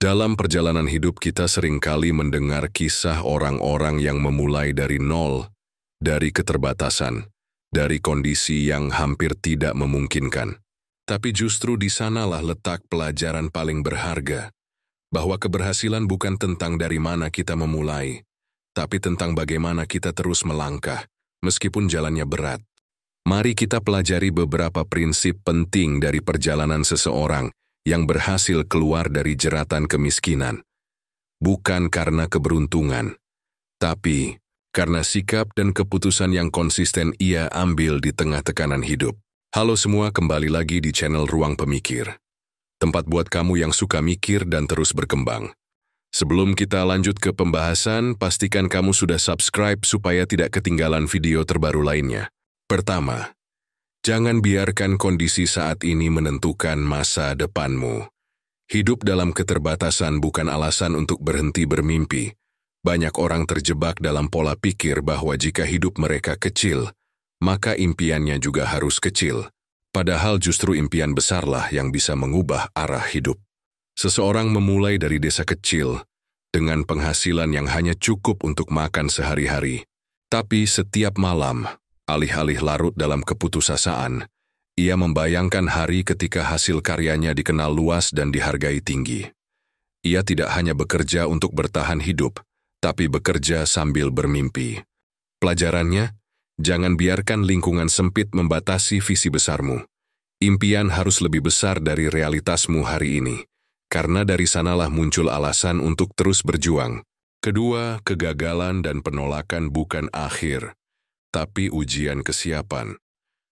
Dalam perjalanan hidup kita seringkali mendengar kisah orang-orang yang memulai dari nol, dari keterbatasan, dari kondisi yang hampir tidak memungkinkan. Tapi justru di sanalah letak pelajaran paling berharga, bahwa keberhasilan bukan tentang dari mana kita memulai, tapi tentang bagaimana kita terus melangkah, meskipun jalannya berat. Mari kita pelajari beberapa prinsip penting dari perjalanan seseorang yang berhasil keluar dari jeratan kemiskinan. Bukan karena keberuntungan, tapi karena sikap dan keputusan yang konsisten ia ambil di tengah tekanan hidup. Halo semua, kembali lagi di channel Ruang Pemikir. Tempat buat kamu yang suka mikir dan terus berkembang. Sebelum kita lanjut ke pembahasan, pastikan kamu sudah subscribe supaya tidak ketinggalan video terbaru lainnya. Pertama, jangan biarkan kondisi saat ini menentukan masa depanmu. Hidup dalam keterbatasan bukan alasan untuk berhenti bermimpi. Banyak orang terjebak dalam pola pikir bahwa jika hidup mereka kecil, maka impiannya juga harus kecil. Padahal justru impian besarlah yang bisa mengubah arah hidup. Seseorang memulai dari desa kecil, dengan penghasilan yang hanya cukup untuk makan sehari-hari. Tapi setiap malam, alih-alih larut dalam keputusasaan, ia membayangkan hari ketika hasil karyanya dikenal luas dan dihargai tinggi. Ia tidak hanya bekerja untuk bertahan hidup, tapi bekerja sambil bermimpi. Pelajarannya, jangan biarkan lingkungan sempit membatasi visi besarmu. Impian harus lebih besar dari realitasmu hari ini, karena dari sanalah muncul alasan untuk terus berjuang. Kedua, kegagalan dan penolakan bukan akhir, tapi ujian kesiapan.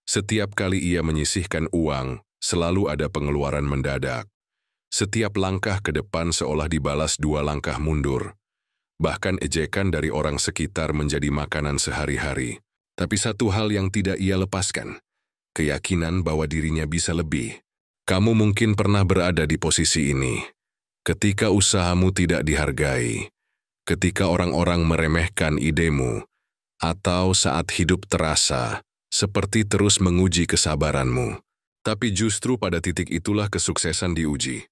Setiap kali ia menyisihkan uang, selalu ada pengeluaran mendadak. Setiap langkah ke depan seolah dibalas 2 langkah mundur. Bahkan ejekan dari orang sekitar menjadi makanan sehari-hari. Tapi satu hal yang tidak ia lepaskan, keyakinan bahwa dirinya bisa lebih. Kamu mungkin pernah berada di posisi ini, ketika usahamu tidak dihargai, ketika orang-orang meremehkan idemu, atau saat hidup terasa seperti terus menguji kesabaranmu. Tapi justru pada titik itulah kesuksesan diuji.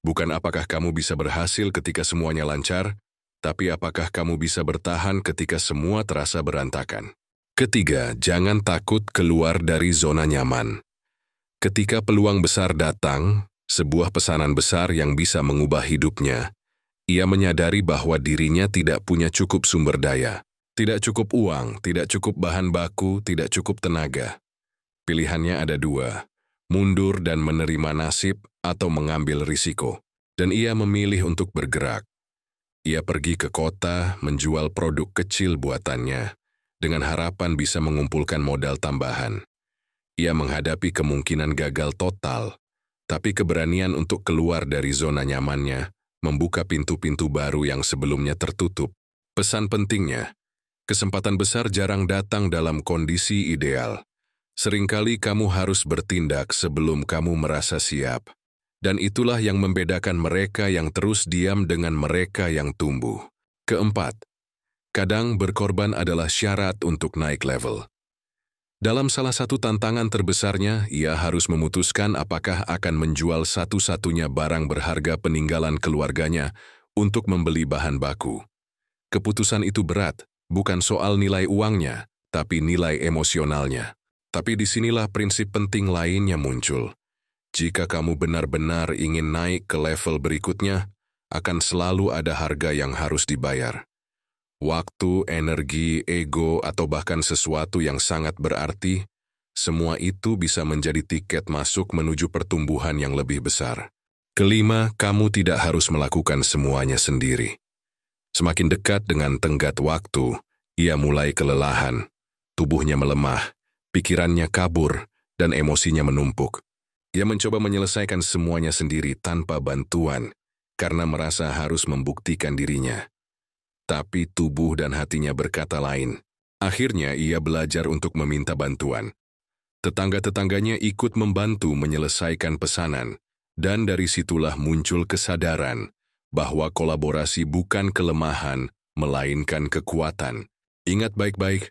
Bukan apakah kamu bisa berhasil ketika semuanya lancar, tapi apakah kamu bisa bertahan ketika semua terasa berantakan. Ketiga, jangan takut keluar dari zona nyaman. Ketika peluang besar datang, sebuah pesanan besar yang bisa mengubah hidupnya, ia menyadari bahwa dirinya tidak punya cukup sumber daya. Tidak cukup uang, tidak cukup bahan baku, tidak cukup tenaga. Pilihannya ada 2, mundur dan menerima nasib atau mengambil risiko. Dan ia memilih untuk bergerak. Ia pergi ke kota, menjual produk kecil buatannya, dengan harapan bisa mengumpulkan modal tambahan. Ia menghadapi kemungkinan gagal total, tapi keberanian untuk keluar dari zona nyamannya, membuka pintu-pintu baru yang sebelumnya tertutup. Pesan pentingnya, kesempatan besar jarang datang dalam kondisi ideal. Seringkali kamu harus bertindak sebelum kamu merasa siap. Dan itulah yang membedakan mereka yang terus diam dengan mereka yang tumbuh. Keempat, kadang berkorban adalah syarat untuk naik level. Dalam salah satu tantangan terbesarnya, ia harus memutuskan apakah akan menjual satu-satunya barang berharga peninggalan keluarganya untuk membeli bahan baku. Keputusan itu berat. Bukan soal nilai uangnya, tapi nilai emosionalnya. Tapi disinilah prinsip penting lainnya muncul. Jika kamu benar-benar ingin naik ke level berikutnya, akan selalu ada harga yang harus dibayar. Waktu, energi, ego, atau bahkan sesuatu yang sangat berarti, semua itu bisa menjadi tiket masuk menuju pertumbuhan yang lebih besar. Kelima, kamu tidak harus melakukan semuanya sendiri. Semakin dekat dengan tenggat waktu, ia mulai kelelahan, tubuhnya melemah, pikirannya kabur, dan emosinya menumpuk. Ia mencoba menyelesaikan semuanya sendiri tanpa bantuan, karena merasa harus membuktikan dirinya. Tapi tubuh dan hatinya berkata lain. Akhirnya ia belajar untuk meminta bantuan. Tetangga-tetangganya ikut membantu menyelesaikan pesanan, dan dari situlah muncul kesadaran bahwa kolaborasi bukan kelemahan, melainkan kekuatan. Ingat baik-baik,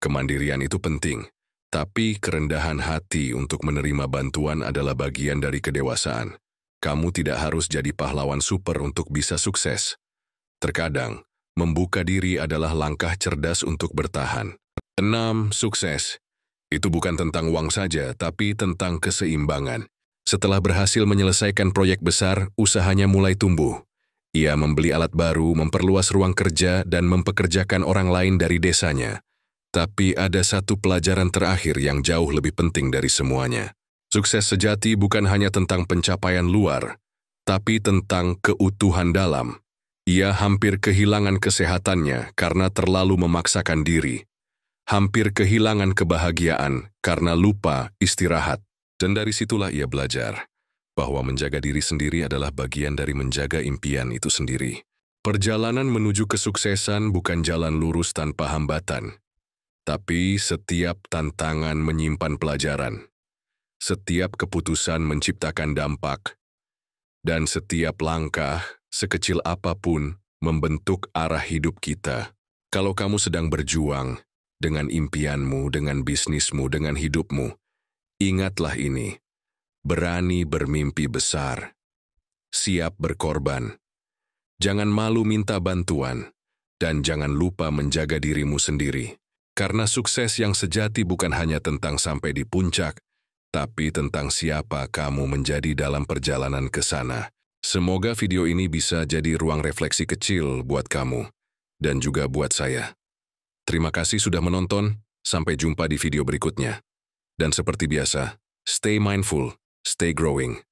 kemandirian itu penting, tapi kerendahan hati untuk menerima bantuan adalah bagian dari kedewasaan. Kamu tidak harus jadi pahlawan super untuk bisa sukses. Terkadang, membuka diri adalah langkah cerdas untuk bertahan. 6. Sukses. Itu bukan tentang uang saja, tapi tentang keseimbangan. Setelah berhasil menyelesaikan proyek besar, usahanya mulai tumbuh. Ia membeli alat baru, memperluas ruang kerja, dan mempekerjakan orang lain dari desanya. Tapi ada satu pelajaran terakhir yang jauh lebih penting dari semuanya. Sukses sejati bukan hanya tentang pencapaian luar, tapi tentang keutuhan dalam. Ia hampir kehilangan kesehatannya karena terlalu memaksakan diri. Hampir kehilangan kebahagiaan karena lupa istirahat. Dan dari situlah ia belajar bahwa menjaga diri sendiri adalah bagian dari menjaga impian itu sendiri. Perjalanan menuju kesuksesan bukan jalan lurus tanpa hambatan, tapi setiap tantangan menyimpan pelajaran. Setiap keputusan menciptakan dampak, dan setiap langkah, sekecil apapun, membentuk arah hidup kita. Kalau kamu sedang berjuang dengan impianmu, dengan bisnismu, dengan hidupmu, ingatlah ini, berani bermimpi besar, siap berkorban, jangan malu minta bantuan, dan jangan lupa menjaga dirimu sendiri. Karena sukses yang sejati bukan hanya tentang sampai di puncak, tapi tentang siapa kamu menjadi dalam perjalanan ke sana. Semoga video ini bisa jadi ruang refleksi kecil buat kamu, dan juga buat saya. Terima kasih sudah menonton, sampai jumpa di video berikutnya. Dan seperti biasa, stay mindful, stay growing.